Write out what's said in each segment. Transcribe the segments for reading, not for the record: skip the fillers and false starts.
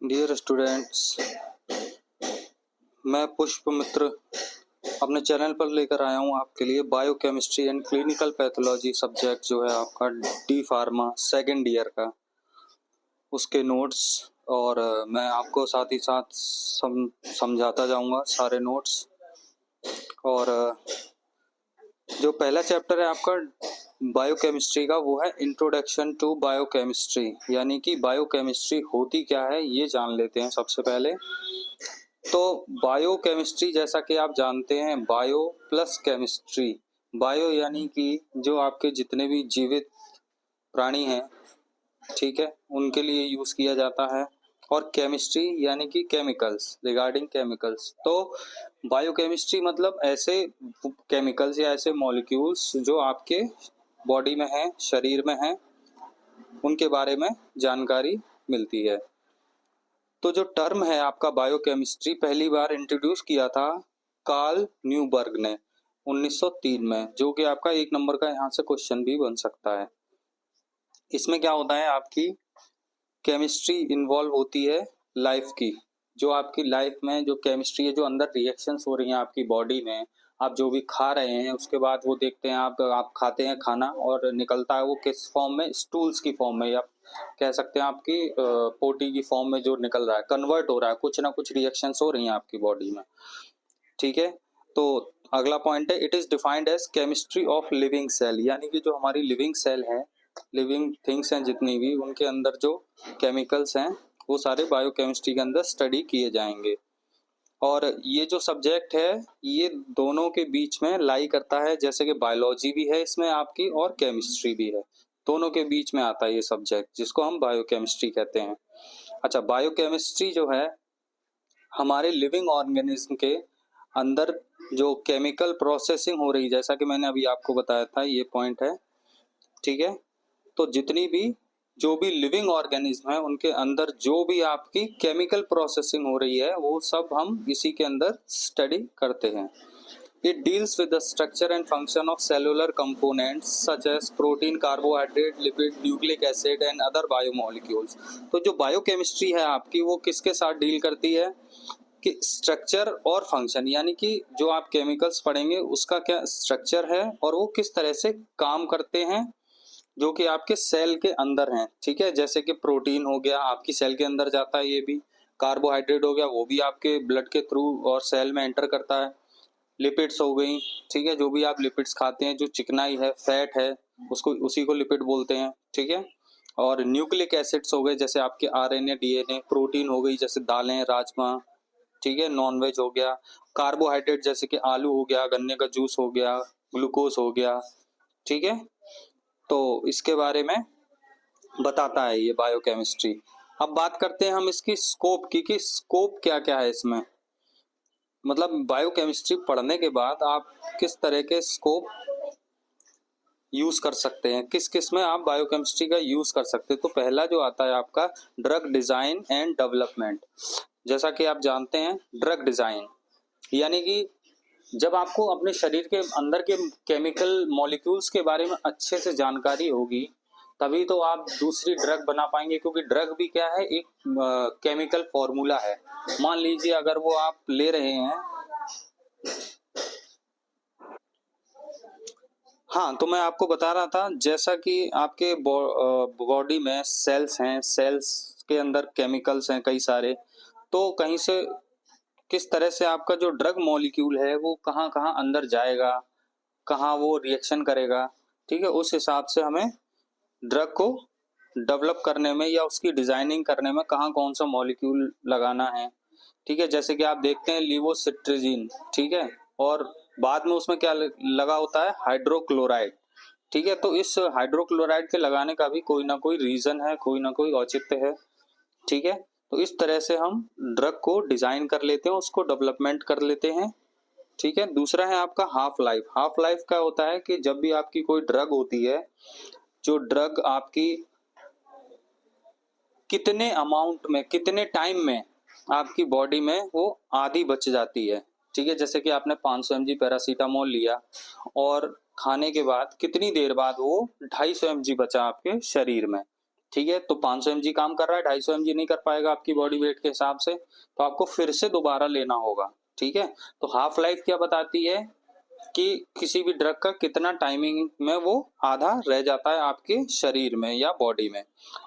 Dear students, मैं पुष्प मित्र अपने चैनल पर लेकर आया हूँ आपके लिए biochemistry and clinical pathology subject जो है आपका डी फार्मा सेकेंड ईयर का, उसके नोट्स। और मैं आपको साथ ही साथ समझाता जाऊँगा सारे नोट्स। और जो पहला चैप्टर है आपका बायोकेमिस्ट्री का वो है इंट्रोडक्शन टू बायोकेमिस्ट्री, यानी कि बायोकेमिस्ट्री होती क्या है ये जान लेते हैं सबसे पहले। तो बायोकेमिस्ट्री जैसा कि आप जानते हैं, बायो प्लस केमिस्ट्री। बायो यानी कि जो आपके जितने भी जीवित प्राणी हैं, ठीक है, उनके लिए यूज किया जाता है। और केमिस्ट्री यानी कि केमिकल्स, रिगार्डिंग केमिकल्स। तो बायोकेमिस्ट्री मतलब ऐसे केमिकल्स या ऐसे मॉलिक्यूल्स जो आपके बॉडी में हैं, शरीर में हैं, उनके बारे में जानकारी मिलती है। तो जो टर्म है आपका बायोकेमिस्ट्री पहली बार इंट्रोड्यूस किया था कार्ल न्यूबर्ग ने 1903 में, जो कि आपका 1 नंबर का यहाँ से क्वेश्चन भी बन सकता है। इसमें क्या होता है, आपकी केमिस्ट्री इन्वॉल्व होती है लाइफ की। जो आपकी लाइफ में जो केमिस्ट्री है, जो अंदर रिएक्शंस हो रही हैं आपकी बॉडी में, आप जो भी खा रहे हैं उसके बाद वो देखते हैं, आप खाते हैं खाना और निकलता है वो किस फॉर्म में, स्टूल्स की फॉर्म में, या कह सकते हैं आपकी पोटी की फॉर्म में जो निकल रहा है, कन्वर्ट हो रहा है, कुछ ना कुछ रिएक्शंस हो रही हैं आपकी बॉडी में, ठीक है। तो अगला पॉइंट है, it is defined as chemistry of living cell, यानी कि जो हमारी लिविंग सेल है, लिविंग थिंग्स हैं जितनी भी, उनके अंदर जो केमिकल्स हैं वो सारे बायोकेमिस्ट्री के अंदर स्टडी किए जाएंगे। और ये जो सब्जेक्ट है ये दोनों के बीच में लाई करता है, जैसे कि बायोलॉजी भी है इसमें आपकी और केमिस्ट्री भी है, दोनों के बीच में आता है ये सब्जेक्ट, जिसको हम बायोकेमिस्ट्री कहते हैं। अच्छा, बायोकेमिस्ट्री जो है हमारे लिविंग ऑर्गेनिज्म के अंदर जो केमिकल प्रोसेसिंग हो रही, जैसा कि मैंने अभी आपको बताया था, ये पॉइंट है, ठीक है। तो जितनी भी जो भी लिविंग ऑर्गेनिज्म है उनके अंदर जो भी आपकी केमिकल प्रोसेसिंग हो रही है वो सब हम इसी के अंदर स्टडी करते हैं। It deals with the structure and function of cellular components such as protein, carbohydrate, lipid, nucleic acid and other biomolecules। तो जो बायोकेमिस्ट्री है आपकी वो किसके साथ डील करती है कि स्ट्रक्चर और फंक्शन, यानी कि जो आप केमिकल्स पढ़ेंगे उसका क्या स्ट्रक्चर है और वो किस तरह से काम करते हैं, जो कि आपके सेल के अंदर हैं, ठीक है। जैसे कि प्रोटीन हो गया आपकी सेल के अंदर जाता है, ये भी कार्बोहाइड्रेट हो गया वो भी आपके ब्लड के थ्रू और सेल में एंटर करता है, लिपिड्स हो गई, ठीक है, जो भी आप लिपिड्स खाते हैं, जो चिकनाई है, फैट है, उसको उसी को लिपिड बोलते हैं, ठीक है। और न्यूक्लिक एसिड्स हो गए जैसे आपके आरएनए, डीएनए, प्रोटीन हो गई जैसे दालें, राजमा, ठीक है, नॉनवेज हो गया, कार्बोहाइड्रेट जैसे कि आलू हो गया, गन्ने का जूस हो गया, ग्लूकोज हो गया, ठीक है। तो इसके बारे में बताता है ये बायोकेमिस्ट्री। अब बात करते हैं हम इसकी स्कोप की, कि स्कोप क्या क्या है इसमें, मतलब बायोकेमिस्ट्री पढ़ने के बाद आप किस तरह के स्कोप यूज कर सकते हैं, किस किस में आप बायोकेमिस्ट्री का यूज कर सकते हैं। तो पहला जो आता है आपका ड्रग डिजाइन एंड डेवलपमेंट। जैसा कि आप जानते हैं ड्रग डिजाइन यानी कि जब आपको अपने शरीर के अंदर के केमिकल मॉलिक्यूल्स के बारे में अच्छे से जानकारी होगी तभी तो आप दूसरी ड्रग बना पाएंगे, क्योंकि ड्रग भी क्या है, एक केमिकल फॉर्मूला है। मान लीजिए अगर वो आप ले रहे हैं, हाँ, तो मैं आपको बता रहा था जैसा कि आपके बॉडी में सेल्स हैं, सेल्स के अंदर केमिकल्स हैं कई सारे, तो कहीं से किस तरह से आपका जो ड्रग मॉलिक्यूल है वो कहाँ कहाँ अंदर जाएगा, कहाँ वो रिएक्शन करेगा, ठीक है, उस हिसाब से हमें ड्रग को डेवलप करने में या उसकी डिजाइनिंग करने में कहाँ कौन सा मॉलिक्यूल लगाना है, ठीक है। जैसे कि आप देखते हैं लीवोसिट्रिजिन, ठीक है, और बाद में उसमें क्या लगा होता है, हाइड्रोक्लोराइड, ठीक है। तो इस हाइड्रोक्लोराइड के लगाने का भी कोई ना कोई रीजन है, कोई ना कोई औचित्य है, ठीक है। तो इस तरह से हम ड्रग को डिजाइन कर लेते हैं, उसको डेवलपमेंट कर लेते हैं, ठीक है। दूसरा है आपका हाफ लाइफ। हाफ लाइफ का होता है कि जब भी आपकी कोई ड्रग होती है, जो ड्रग आपकी कितने अमाउंट में, कितने टाइम में आपकी बॉडी में वो आधी बच जाती है, ठीक है। जैसे कि आपने 500 mg पैरासीटामोल लिया और खाने के बाद कितनी देर बाद वो 250 mg बचा आपके शरीर में, ठीक है, तो 500 mg काम कर रहा है, 250 mg नहीं कर पाएगा आपकी बॉडी वेट के हिसाब से, तो आपको फिर से दोबारा लेना होगा। ठीक है, तो हाफ लाइफ क्या बताती है कि किसी भी ड्रग का कितना टाइमिंग में वो आधा रह जाता है आपके शरीर में या बॉडी में।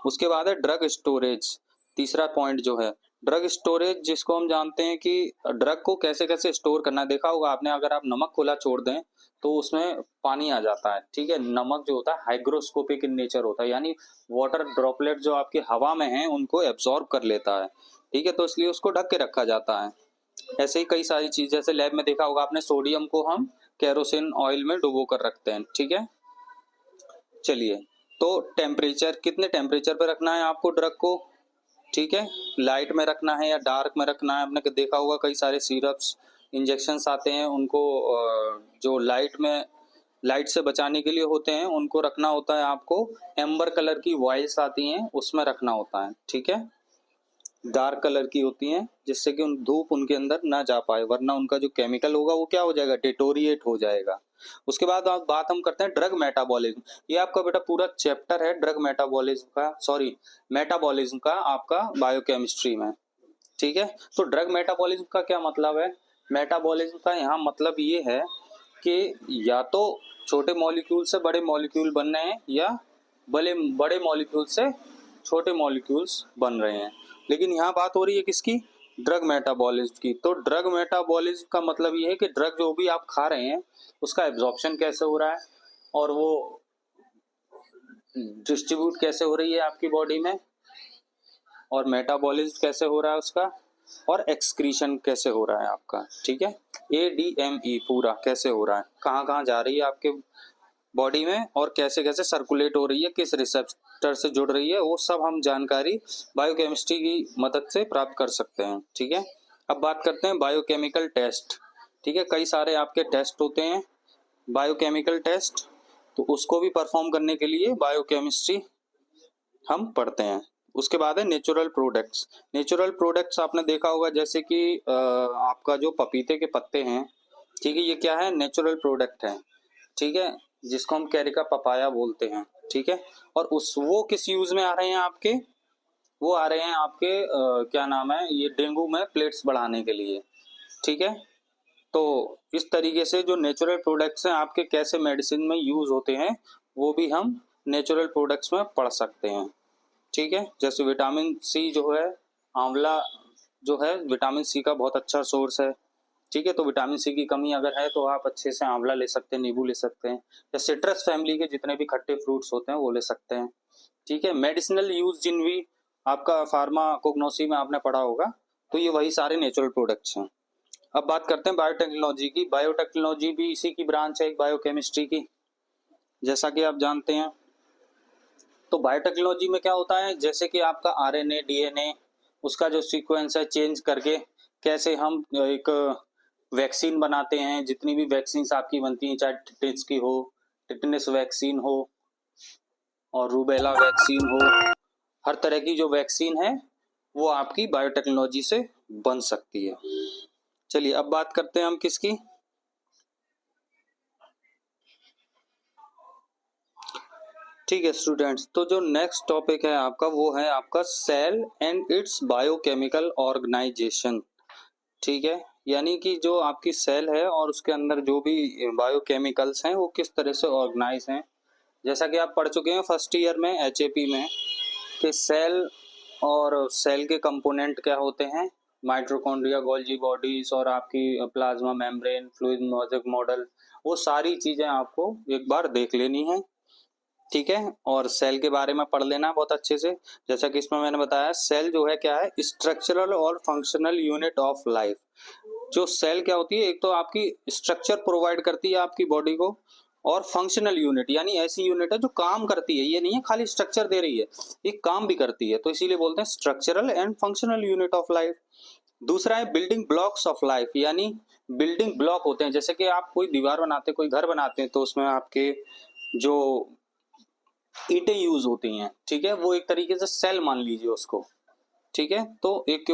उसके बाद है ड्रग स्टोरेज, तीसरा पॉइंट जो है ड्रग स्टोरेज, जिसको हम जानते हैं कि ड्रग को कैसे कैसे स्टोर करना है। देखा होगा आपने, अगर आप नमक खुला छोड़ दें तो उसमें पानी आ जाता है। ठीक है, नमक जो होता है हाइग्रोस्कोपिक इन नेचर होता है, यानी वाटर ड्रॉपलेट जो आपकी हवा में है उनको एब्जॉर्ब कर लेता है। ठीक है, तो इसलिए उसको ढक के रखा जाता है। ऐसे ही कई सारी चीज, जैसे लैब में देखा होगा आपने, सोडियम को हम केरोसिन ऑयल में डुबो कर रखते हैं। ठीक है, चलिए, तो टेम्परेचर, कितने टेम्परेचर पे रखना है आपको ड्रग को। ठीक है, लाइट में रखना है या डार्क में रखना है। आपने देखा होगा कई सारे सिरप्स, इंजेक्शंस आते हैं, उनको जो लाइट से बचाने के लिए होते हैं उनको रखना होता है आपको। एम्बर कलर की वाइल्स आती हैं उसमें रखना होता है। ठीक है, डार्क कलर की होती हैं जिससे कि धूप उनके अंदर ना जा पाए, वरना उनका जो केमिकल होगा वो क्या हो जाएगा, डिटोरिएट हो जाएगा। उसके बाद आप बात हम करते हैं ड्रग मेटाबॉलिज्म। ये आपका बेटा पूरा चैप्टर है ड्रग मेटाबॉलिज्म का, सॉरी मेटाबॉलिज्म का आपका बायोकेमिस्ट्री में। ठीक है, तो ड्रग मेटाबॉलिज्म का क्या मतलब है। मेटाबॉलिज्म का यहाँ मतलब ये है कि या तो छोटे मॉलिक्यूल से बड़े मॉलिक्यूल बन रहे हैं या बड़े बड़े मॉलिक्यूल से छोटे मॉलिक्यूल्स बन रहे हैं। लेकिन यहाँ बात हो रही है किसकी, ड्रग मेटाबॉलिज्म की। तो ड्रग मेटाबॉलिज्म का मतलब ये है कि ड्रग जो भी आप खा रहे हैं उसका एब्जॉर्प्शन कैसे हो रहा है और वो डिस्ट्रीब्यूट कैसे हो रही है आपकी बॉडी में, और मेटाबॉलिज्म कैसे हो रहा है उसका, और एक्सक्रीशन कैसे हो रहा है आपका। ठीक है, ADME पूरा कैसे हो रहा है, कहाँ कहाँ जा रही है आपके बॉडी में और कैसे कैसे सर्कुलेट हो रही है, किस रिसेप्टर से जुड़ रही है, वो सब हम जानकारी बायोकेमिस्ट्री की मदद से प्राप्त कर सकते हैं। ठीक है, अब बात करते हैं बायोकेमिकल टेस्ट। ठीक है, कई सारे आपके टेस्ट होते हैं बायोकेमिकल टेस्ट, तो उसको भी परफॉर्म करने के लिए बायोकेमिस्ट्री हम पढ़ते हैं। उसके बाद है नेचुरल प्रोडक्ट्स। नेचुरल प्रोडक्ट्स आपने देखा होगा, जैसे कि आपका जो पपीते के पत्ते हैं, ठीक है, ये क्या है, नेचुरल प्रोडक्ट है। ठीक है, जिसको हम कैरिका पपाया बोलते हैं। ठीक है, और वो किस यूज में आ रहे हैं आपके, वो आ रहे हैं आपके क्या नाम है, ये डेंगू में प्लेट्स बढ़ाने के लिए। ठीक है, तो इस तरीके से जो नेचुरल प्रोडक्ट्स हैं आपके कैसे मेडिसिन में यूज होते हैं वो भी हम नेचुरल प्रोडक्ट्स में पढ़ सकते हैं। ठीक है, जैसे विटामिन सी जो है, आंवला जो है विटामिन सी का बहुत अच्छा सोर्स है। ठीक है, तो विटामिन सी की कमी अगर है तो आप अच्छे से आंवला ले सकते हैं, नींबू ले सकते हैं, या सिट्रस फैमिली के जितने भी खट्टे फ्रूट्स होते हैं वो ले सकते हैं। ठीक है, मेडिसिनल यूज जिन भी आपका फार्माकोग्नोसी में आपने पढ़ा होगा, तो ये वही सारे नेचुरल प्रोडक्ट्स हैं। अब बात करते हैं बायोटेक्नोलॉजी की। बायोटेक्नोलॉजी भी इसी की ब्रांच है एक बायोकेमिस्ट्री की, जैसा कि आप जानते हैं। तो बायोटेक्नोलॉजी में क्या होता है, जैसे कि आपका RNA DNA उसका जो सीक्वेंस है चेंज करके कैसे हम एक वैक्सीन बनाते हैं। जितनी भी वैक्सीन आपकी बनती हैं, चाहे टिटनेस की हो, टिटनेस वैक्सीन हो और रूबेला वैक्सीन हो, हर तरह की जो वैक्सीन है वो आपकी बायोटेक्नोलॉजी से बन सकती है। चलिए, अब बात करते हैं हम किसकी, ठीक है स्टूडेंट्स, तो जो नेक्स्ट टॉपिक है आपका वो है आपका cell and its biochemical organisation. ठीक है, यानी कि जो आपकी सेल है और उसके अंदर जो भी बायोकेमिकल्स हैं वो किस तरह से ऑर्गेनाइज हैं। जैसा कि आप पढ़ चुके हैं फर्स्ट ईयर में HAP में कि सेल और सेल के कंपोनेंट क्या होते हैं, माइटोकॉन्ड्रिया, गोल्जी बॉडीज और आपकी plasma membrane, fluid molecular model, वो सारी चीजें आपको एक बार देख लेनी है। ठीक है, और सेल के बारे में पढ़ लेना बहुत अच्छे से। जैसा कि इसमें मैंने बताया, सेल जो है क्या है, स्ट्रक्चरल और फंक्शनल यूनिट ऑफ लाइफ। जो सेल क्या होती है, एक तो आपकी स्ट्रक्चर प्रोवाइड करती है आपकी बॉडी को, और फंक्शनल यूनिट यानी ऐसी यूनिट है जो काम करती है, ये नहीं है खाली स्ट्रक्चर दे रही है, ये काम भी करती है, तो इसीलिए बोलते हैं structural and functional unit of life. दूसरा है बिल्डिंग ब्लॉक्स ऑफ लाइफ, यानी बिल्डिंग ब्लॉक होते हैं, जैसे कि आप कोई दीवार बनाते हैं, कोई घर बनाते हैं, तो उसमें आपके जो ईंटें यूज होती हैं, ठीक है, वो एक तरीके से सेल मान लीजिए उसको। ठीक है, तो एक के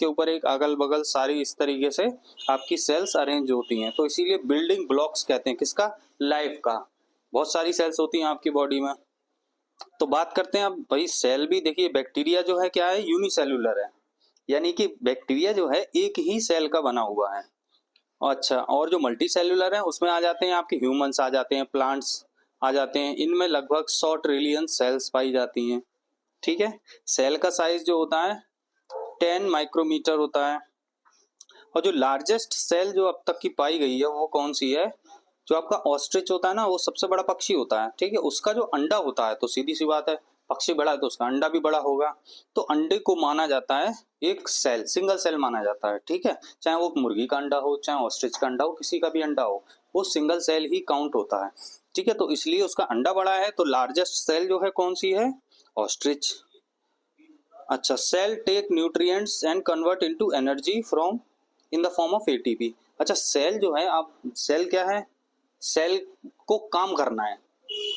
ऊपर एक अगल बगल सारी इस तरीके से आपकी सेल्स अरेंज होती हैं, तो इसीलिए बिल्डिंग ब्लॉक्स कहते हैं किसका, लाइफ का। बहुत सारी सेल्स होती हैं आपकी बॉडी में। तो बात करते हैं अब भाई सेल भी देखिए, बैक्टीरिया जो है क्या है, यूनिसेल्युलर है, यानी कि बैक्टीरिया जो है एक ही सेल का बना हुआ है। अच्छा, और जो मल्टी सेल्युलर है उसमें आ जाते हैं आपके ह्यूमंस, आ जाते हैं प्लांट्स, आ जाते हैं। इनमें लगभग 100 ट्रिलियन सेल्स पाई जाती हैं। ठीक है, सेल का साइज जो होता है 10 माइक्रोमीटर होता है। और जो लार्जेस्ट सेल जो अब तक की पाई गई है वो कौन सी है, जो आपका ऑस्ट्रिच होता है ना, वो सबसे बड़ा पक्षी होता है। ठीक है, उसका जो अंडा होता है, तो सीधी सी बात है, पक्षी बड़ा है तो उसका अंडा भी बड़ा होगा। तो अंडे को माना जाता है एक सेल, सिंगल सेल माना जाता है। ठीक है, चाहे वो मुर्गी का अंडा हो, चाहे ऑस्ट्रिच का अंडा हो, किसी का भी अंडा हो, वो सिंगल सेल ही काउंट होता है। ठीक है, तो इसलिए उसका अंडा बड़ा है। तो लार्जेस्ट सेल जो है कौन सी है, ऑस्ट्रिच। अच्छा, cell take nutrients and convert into energy from in the form of ATP. अच्छा, सेल जो है, आप सेल क्या है, सेल को काम करना है।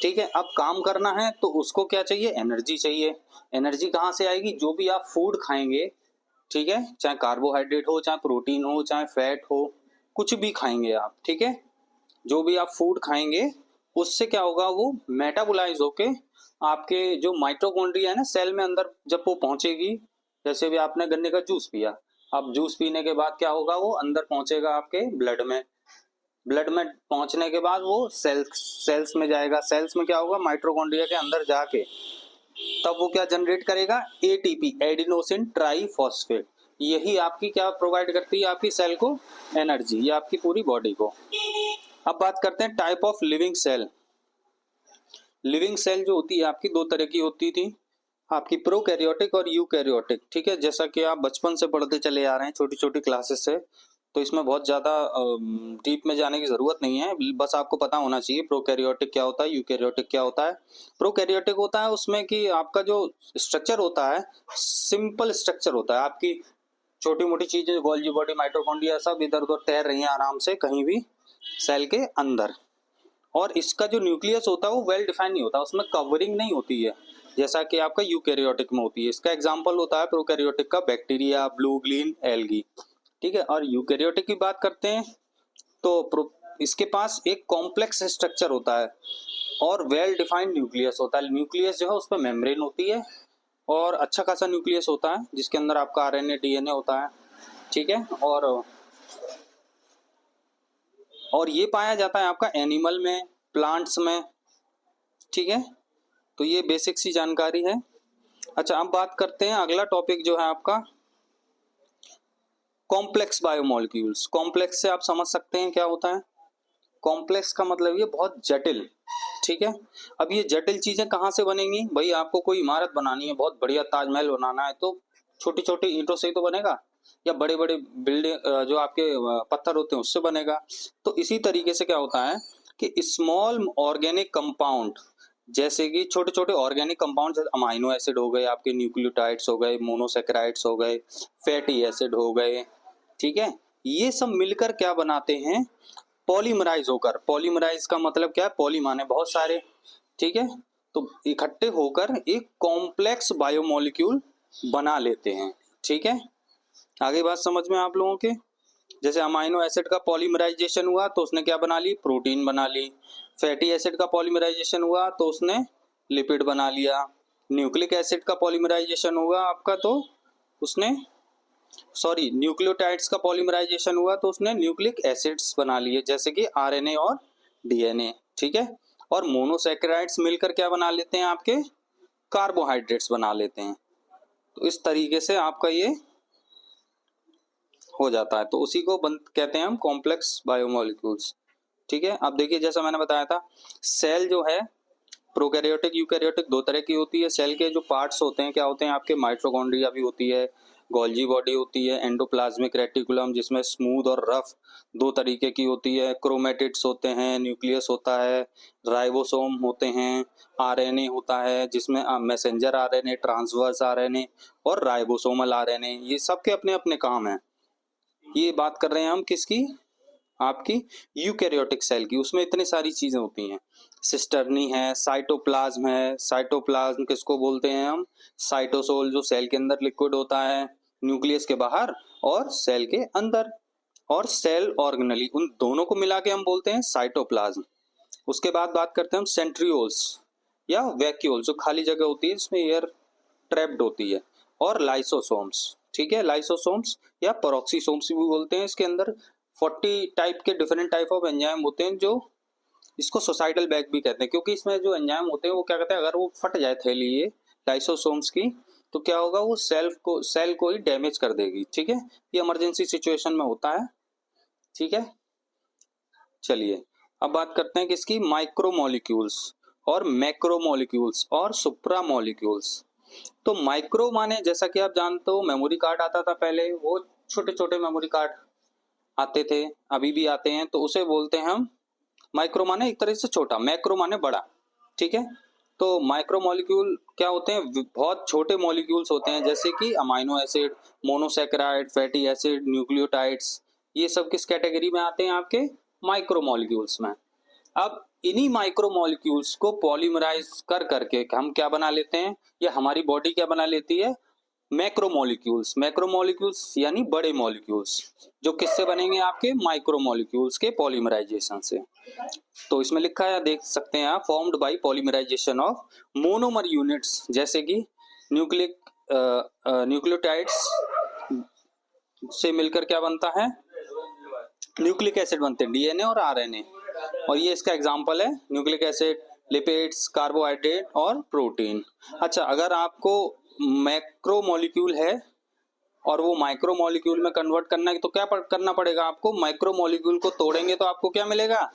ठीक है, अब काम करना है तो उसको क्या चाहिए, एनर्जी चाहिए। एनर्जी कहाँ से आएगी, जो भी आप फूड खाएंगे, ठीक है, चाहे कार्बोहाइड्रेट हो, चाहे प्रोटीन हो, चाहे फैट हो, कुछ भी खाएंगे आप, ठीक है, जो भी आप फूड खाएंगे उससे क्या होगा, वो मेटाबोलाइज होके आपके जो माइटोकॉन्ड्रिया है ना सेल में अंदर जब वो पहुंचेगी, जैसे भी आपने गन्ने का जूस पिया, अब जूस पीने के बाद क्या होगा, वो अंदर पहुंचेगा आपके ब्लड में। ब्लड में पहुंचने के बाद वो सेल्स में जाएगा। सेल्स में क्या होगा, माइटोकॉन्ड्रिया के अंदर जाके तब वो क्या जनरेट करेगा, एटीपी, एडिनोसिन ट्राइफॉस्फेट। यही आपकी क्या प्रोवाइड करती है, आपकी सेल को एनर्जी, या आपकी पूरी बॉडी को। अब बात करते हैं type of living cell. Living cell जो होती है आपकी दो तरह की होती थी, आपकी प्रोकैरियोटिक और यूकैरियोटिक। ठीक है, जैसा कि आप बचपन से पढ़ते चले आ रहे हैं छोटी छोटी क्लासेस से, तो इसमें बहुत ज़्यादा डीप में जाने की ज़रूरत नहीं है, बस आपको पता होना चाहिए प्रोकैरियोटिक क्या होता है, यूकैरियोटिक क्या होता है। प्रोकैरियोटिक होता है उसमें कि आपका जो स्ट्रक्चर होता है सिंपल स्ट्रक्चर होता है, आपकी छोटी मोटी चीज़ें, गोल्जी बॉडी, माइटोकॉन्ड्रिया सब इधर उधर तैर रही हैं आराम से कहीं भी सेल के अंदर। और इसका जो न्यूक्लियस होता है वो वेल डिफाइन नहीं होता, उसमें कवरिंग नहीं होती है जैसा कि आपका यूकैरियोटिक में होती है। इसका एग्जांपल होता है प्रोकैरियोटिक का बैक्टीरिया, ब्लू ग्रीन एल्गी। ठीक है, और यूकैरियोटिक की बात करते हैं तो इसके पास एक कॉम्प्लेक्स स्ट्रक्चर होता है और वेल डिफाइंड न्यूक्लियस होता है। न्यूक्लियस जो है उस पर मेम्ब्रेन होती है और अच्छा खासा न्यूक्लियस होता है जिसके अंदर आपका आरएनए डीएनए होता है। ठीक है, और ये पाया जाता है आपका एनिमल में, प्लांट्स में। ठीक है, तो ये बेसिक सी जानकारी है। अच्छा, अब बात करते हैं अगला टॉपिक जो है आपका कॉम्प्लेक्स बायोमोलिक्यूल्स। कॉम्प्लेक्स से आप समझ सकते हैं क्या होता है, कॉम्प्लेक्स का मतलब ये बहुत जटिल। ठीक है, अब ये जटिल चीजें कहाँ से बनेंगी, भाई आपको कोई इमारत बनानी है, बहुत बढ़िया ताजमहल बनाना है, तो छोटी छोटी ईंटों से ही तो बनेगा, या बड़े बड़े बिल्डिंग जो आपके पत्थर होते हैं उससे बनेगा। तो इसी तरीके से क्या होता है कि स्मॉल ऑर्गेनिक कंपाउंड, जैसे कि छोटे छोटे ऑर्गेनिक कंपाउंड, जैसे अमाइनो एसिड हो गए, आपके न्यूक्लियोटाइड्स हो गए, मोनोसेकेराइड्स हो गए, फैटी एसिड हो गए, ठीक है, ये सब मिलकर क्या बनाते हैं, पॉलीमराइज होकर। पॉलीमराइज का मतलब क्या है, पॉली माने बहुत सारे, ठीक है, तो इकट्ठे होकर एक कॉम्प्लेक्स बायोमोलिक्यूल बना लेते हैं। ठीक है, आगे बात समझ में आप लोगों के, जैसे अमाइनो एसिड का पॉलीमराइजेशन हुआ तो उसने क्या बना ली, प्रोटीन बना ली। फैटी एसिड का पॉलीमराइजेशन हुआ तो उसने लिपिड बना लिया। न्यूक्लिक एसिड का पॉलीमराइजेशन हुआ आपका तो उसने न्यूक्लियोटाइड्स का पॉलीमराइजेशन हुआ तो उसने न्यूक्लिक एसिड्स बना लिए, जैसे कि आरएनए और डीएनए। ठीक है, और मोनोसैकेराइड्स मिलकर क्या बना लेते हैं, आपके कार्बोहाइड्रेट्स बना लेते हैं। तो इस तरीके से आपका ये हो जाता है, तो उसी को कहते हैं हम कॉम्प्लेक्स बायोमोलिक्यूल्स। ठीक है, अब देखिए जैसा मैंने बताया था, सेल जो है प्रोकैरियोटिक यूकैरियोटिक दो तरह की होती है। सेल के जो पार्ट्स होते हैं क्या होते हैं, आपके माइटोकॉन्ड्रिया भी होती है, गोल्जी बॉडी होती है, एंडोप्लाज्मिक रेटिकुलम जिसमें स्मूथ और रफ दो तरीके की होती है, क्रोमेटिड्स होते हैं, न्यूक्लियस होता है, राइबोसोम होते हैं, आरएनए होता है जिसमें मैसेंजर आरएनए, ट्रांसवर्स आरएनए और राइबोसोमल आरएनए, ये सब के अपने अपने काम हैं। ये बात कर रहे हैं हम किसकी, आपकी यूकैरियोटिक सेल की। उसमें इतनी सारी चीजें होती हैं, सिस्टर्नी है, साइटोप्लाज्म है। साइटोप्लाज्म किसको बोलते हैं हम, साइटोसोल जो सेल के अंदर लिक्विड होता है, न्यूक्लियस के बाहर और सेल के अंदर, और सेल ऑर्गेनली, उन दोनों को मिला के हम बोलते हैं साइटोप्लाज्म। उसके बाद बात करते हैं हम सेंट्रियोल्स। या वैक्यूल जो खाली जगह होती है इसमें एयर ट्रैप्ड होती है, और लाइसोसोम्स, ठीक है, लाइसोसोम्स या पेरोक्सीसोम्स भी बोलते हैं। इसके अंदर 40 टाइप के डिफरेंट टाइप ऑफ एंजाइम होते हैं, जो इसको सोसाइटल बैग भी कहते हैं, क्योंकि इसमें जो एंजाइम होते हैं वो क्या कहते हैं, अगर वो फट जाए थैली ये लाइसोसोम्स की, तो क्या होगा, वो सेल को ही डैमेज कर देगी, ठीक है। ये इमरजेंसी सिचुएशन में होता है, ठीक है। चलिए अब बात करते हैं किसकी, माइक्रोमोलिक्यूल्स और मैक्रोमोलिक्यूल्स और सुप्रामोलिक्यूल्स। तो माइक्रो माने जैसा कि आप जानते हो मेमोरी कार्ड आता था पहले, वो छोटे छोटे मेमोरी कार्ड आते थे, अभी भी आते हैं, तो उसे बोलते हैं हम माइक्रो माने एक तरह से छोटा, मैक्रो माने बड़ा, ठीक है। तो माइक्रो मॉलिक्यूल क्या होते हैं, बहुत छोटे मॉलिक्यूल्स होते हैं, जैसे कि amino acid, monosaccharide, fatty acid, nucleotides, ये सब किस कैटेगरी में आते हैं, आपके माइक्रो मॉलिक्यूल्स में। अब इन्हीं माइक्रो मॉलिक्यूल्स को पॉलीमराइज कर करके हम क्या बना लेते हैं, या हमारी बॉडी क्या बना लेती है, मैक्रोमोलिक्यूल्स। मैक्रोमोलिक्यूल्स यानी बड़े मॉलिक्यूल्स, जो किससे बनेंगे, आपके माइक्रोमोलिक्यूल्स के पॉलीमराइजेशन से। तो इसमें लिखा है, देख सकते हैं आप, formed by polymerisation of monomer units, जैसे कि न्यूक्लियोटाइड्स से मिलकर क्या बनता है, न्यूक्लिक एसिड बनते हैं, डीएनए और आरएनए, और ये इसका एग्जांपल है, न्यूक्लिक एसिड, लिपिड्स, कार्बोहाइड्रेट और प्रोटीन। अच्छा, अगर आपको मैक्रो मॉलिक्यूल है और वो माइक्रो मॉलिक्यूल में कन्वर्ट करना है, तो क्या करना पड़ेगा आपको, माइक्रो मॉलिक्यूल को तोड़ेंगे तो आपको क्या मिलेगा,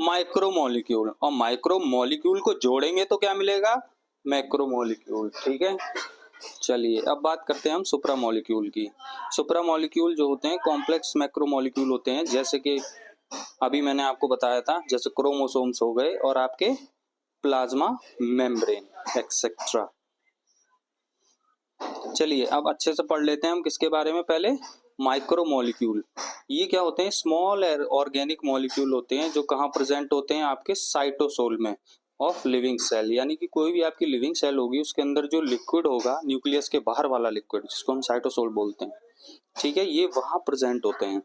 माइक्रो मॉलिक्यूल, और माइक्रो मॉलिक्यूल को जोड़ेंगे तो क्या मिलेगा, मैक्रो मॉलिक्यूल, ठीक है। चलिए अब बात करते हैं हम सुप्रा मॉलिक्यूल की। सुप्रा मॉलिक्यूल जो होते हैं कॉम्प्लेक्स मैक्रो मॉलिक्यूल होते हैं, जैसे कि अभी मैंने आपको बताया था, जैसे क्रोमोसोम्स हो गए और आपके प्लाज्मा मेम्ब्रेन एक्सेट्रा। चलिए अब अच्छे से पढ़ लेते हैं हम किसके बारे में, पहले माइक्रो मॉलिक्यूल। ये क्या होते हैं, स्मॉल ऑर्गेनिक मॉलिक्यूल होते हैं, जो कहाँ प्रेजेंट होते हैं, आपके साइटोसोल में ऑफ लिविंग सेल, यानी कि कोई भी आपकी लिविंग सेल होगी उसके अंदर जो लिक्विड होगा, न्यूक्लियस के बाहर वाला लिक्विड जिसको हम साइटोसोल बोलते हैं, ठीक है, ये वहां प्रेजेंट होते हैं।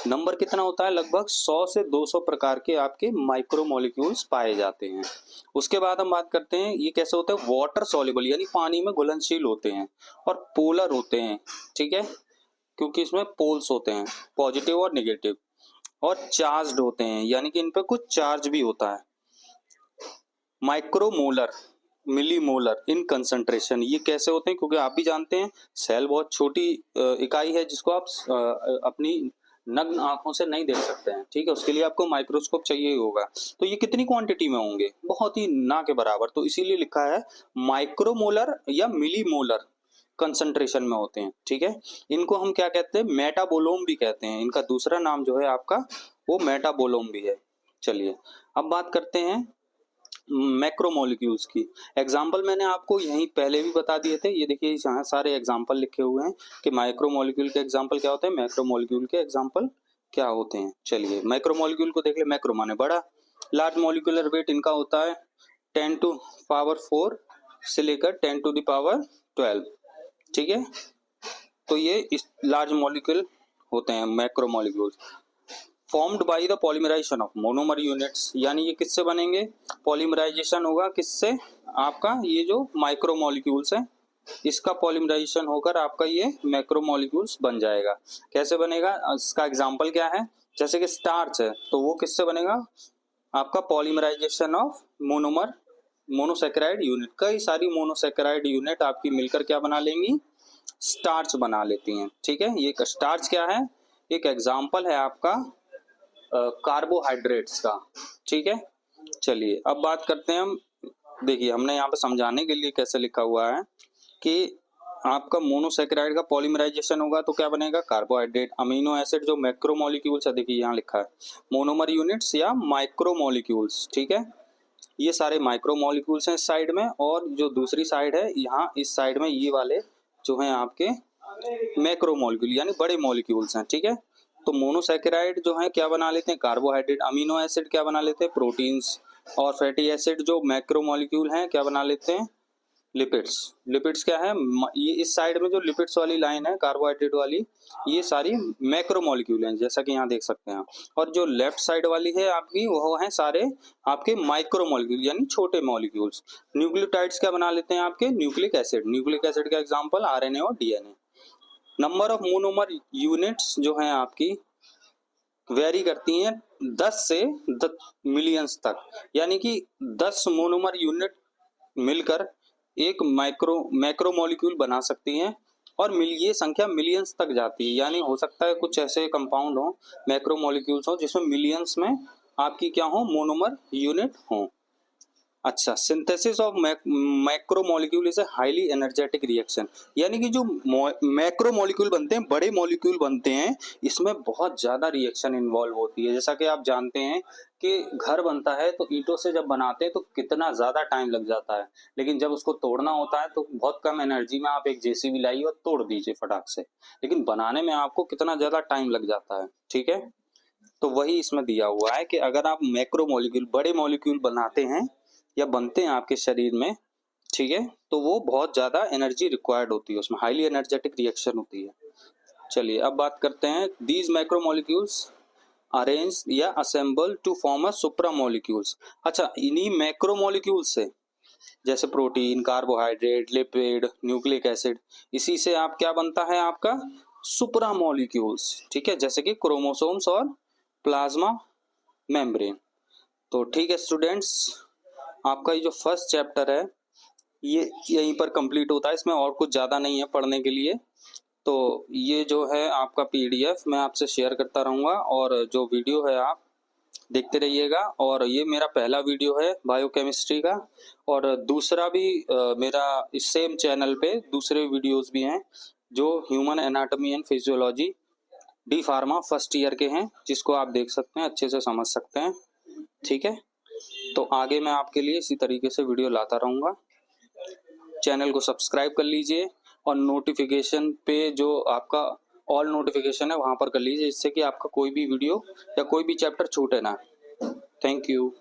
नंबर कितना होता है, लगभग 100 से 200 प्रकार के आपके माइक्रो मॉलिक्यूल्स पाए जाते हैं। उसके बाद हम बात करते हैं ये कैसे होते हैं, वाटर सॉल्युबल यानी पानी में घुलनशील होते हैं, और पोलर होते हैं, ठीक है, क्योंकि इसमें पोल्स होते हैं, पॉजिटिव और निगेटिव, और चार्ज्ड होते हैं, यानी कि इन पे कुछ चार्ज भी होता है। माइक्रोमोलर, मिलीमोलर इन कंसंट्रेशन, ये कैसे होते हैं, क्योंकि आप भी जानते हैं सेल बहुत छोटी इकाई है जिसको आप अपनी नग्न आंखों से नहीं देख सकते हैं, ठीक है, उसके लिए आपको माइक्रोस्कोप चाहिए ही होगा। तो ये कितनी क्वांटिटी में होंगे, बहुत ही ना के बराबर, तो इसीलिए लिखा है माइक्रोमोलर या मिलीमोलर कंसंट्रेशन में होते हैं, ठीक है। इनको हम क्या कहते हैं, मेटाबोलोम भी कहते हैं, इनका दूसरा नाम जो है आपका वो मेटाबोलोम भी है। चलिए अब बात करते हैं मैक्रोमोलिक्यूल्स की। एग्जाम्पल मैंने आपको यहीं पहले भी बता दिए थे, ये देखिए यहाँ सारे एग्जाम्पल लिखे हुए हैं कि माइक्रोमोलिक्यूल के एग्जाम्पल क्या होते हैं, मैक्रोमोलिक्यूल के एग्जाम्पल क्या होते हैं। चलिए मैक्रोमोलिक्यूल को देख ले, मैक्रो माने बड़ा, लार्ज मोलिकुलर वेट इनका होता है 10⁴ से लेकर 10⁻12, ठीक है। तो ये इस लार्ज मॉलिक्यूल होते हैं macromolecules. Formed by the polymerisation of monomer units, यानी ये किससे बनेंगे, पॉलीमराइजेशन होगा किससे, आपका ये जो माइक्रोमोलिक्यूल्स है इसका पॉलीमराइजेशन होकर आपका ये मैक्रोमोलिक्यूल्स बन जाएगा। कैसे बनेगा, इसका एग्जांपल क्या है, जैसे कि स्टार्च है तो वो किससे बनेगा, आपका polymerisation of monomer monosaccharide unit, कई सारी मोनोसैकेराइड यूनिट आपकी मिलकर क्या बना लेंगी, स्टार्च बना लेती हैं, ठीक है। ये स्टार्च क्या है, एक एग्जांपल है आपका कार्बोहाइड्रेट्स का, ठीक है। चलिए अब बात करते हैं हम, देखिए हमने यहाँ पे समझाने के लिए कैसे लिखा हुआ है कि आपका मोनोसैकेराइड का पॉलीमराइजेशन होगा तो क्या बनेगा, कार्बोहाइड्रेट। अमीनो एसिड जो मैक्रोमोलिक्यूल्स है, देखिए यहाँ लिखा है मोनोमर यूनिट्स या माइक्रोमोलिक्यूल्स, ठीक है। ये सारे माइक्रोमोलिक्यूल्स हैं इस साइड में, और जो दूसरी साइड है यहाँ इस साइड में ये वाले जो हैं आपके मैक्रोमोलिक्यूल यानी बड़े मॉलिक्यूल्स हैं, ठीक है। तो मोनोसैकेराइड जो है क्या बना लेते हैं, कार्बोहाइड्रेट। अमीनो एसिड क्या बना लेते हैं, प्रोटीन्स। और फैटी एसिड जो मैक्रोमोलिक्यूल हैं क्या बना लेते हैं, लिपिड्स। लिपिड्स क्या है, ये इस साइड में जो लिपिड्स वाली लाइन है कार्बोहाइड्रेट वाली, ये सारी मैक्रो मॉलिक्यूल हैं जैसा कि यहाँ देख सकते हैं। और जो लेफ्ट साइड वाली है आपकी वो है सारे आपके माइक्रो मॉलिक्यूल यानी छोटे मॉलिक्यूल्स। न्यूक्लियोटाइड्स क्या बना लेते हैं आपके, न्यूक्लिक एसिड। न्यूक्लिक एसिड का एग्जाम्पल आरएनए और DNA. Number of monomer units जो है आपकी वेरी करती हैं 10 से 10 मिलियंस तक, यानी कि 10 मोनोमर यूनिट मिलकर एक मैक्रो मॉलिक्यूल बना सकती हैं। और ये संख्या मिलियंस तक जाती है, यानी हो सकता है कुछ ऐसे कंपाउंड हो, मैक्रो मॉलिक्यूल्स हो जिसमें मिलियंस में आपकी क्या हो, मोनोमर यूनिट हो। अच्छा, synthesis of macro molecule is a highly energetic reaction, यानी कि जो मैक्रो मॉलिक्यूल बनते हैं, बड़े मॉलिक्यूल बनते हैं, इसमें बहुत ज़्यादा रिएक्शन इन्वॉल्व होती है। जैसा कि आप जानते हैं कि घर बनता है तो ईंटों से जब बनाते हैं तो कितना ज़्यादा टाइम लग जाता है, लेकिन जब उसको तोड़ना होता है तो बहुत कम एनर्जी में आप एक जेसीबी लाइए और तोड़ दीजिए फटाक से, लेकिन बनाने में आपको कितना ज़्यादा टाइम लग जाता है। ठीक है, तो वही इसमें दिया हुआ है कि अगर आप मैक्रो मॉलिक्यूल, बड़े मॉलिक्यूल बनाते हैं या बनते हैं आपके शरीर में, ठीक है, तो वो बहुत ज़्यादा एनर्जी रिक्वायर्ड होती है, उसमें हाईली एनर्जेटिक रिएक्शन होती है। चलिए अब बात करते हैं, दीज मैक्रो मॉलिक्यूल्स अरेंज या assemble to form a supra molecules. अच्छा, इन्हीं मैक्रो मॉलिक्यूल से जैसे protein, carbohydrate, lipid, nucleic acid, इसी से आप क्या बनता है आपका सुप्रा मॉलिक्यूल्स। ठीक है, जैसे कि क्रोमोसोम्स और प्लाज्मा मेम्ब्रेन। तो ठीक है स्टूडेंट्स, आपका ये जो फर्स्ट चैप्टर है ये यहीं पर कंप्लीट होता है, इसमें और कुछ ज़्यादा नहीं है पढ़ने के लिए। तो ये जो है आपका पीडीएफ मैं आपसे शेयर करता रहूँगा, और जो वीडियो है आप देखते रहिएगा। और ये मेरा पहला वीडियो है बायोकेमिस्ट्री का, और दूसरा भी मेरा इस सेम चैनल पे दूसरे वीडियोस भी हैं जो human anatomy and physiology D pharma first year के हैं, जिसको आप देख सकते हैं, अच्छे से समझ सकते हैं। ठीक है, तो आगे मैं आपके लिए इसी तरीके से वीडियो लाता रहूँगा। चैनल को सब्सक्राइब कर लीजिए और नोटिफिकेशन पे जो आपका ऑल नोटिफिकेशन है वहाँ पर कर लीजिए, जिससे कि आपका कोई भी वीडियो या कोई भी चैप्टर छूटे ना। Thank you.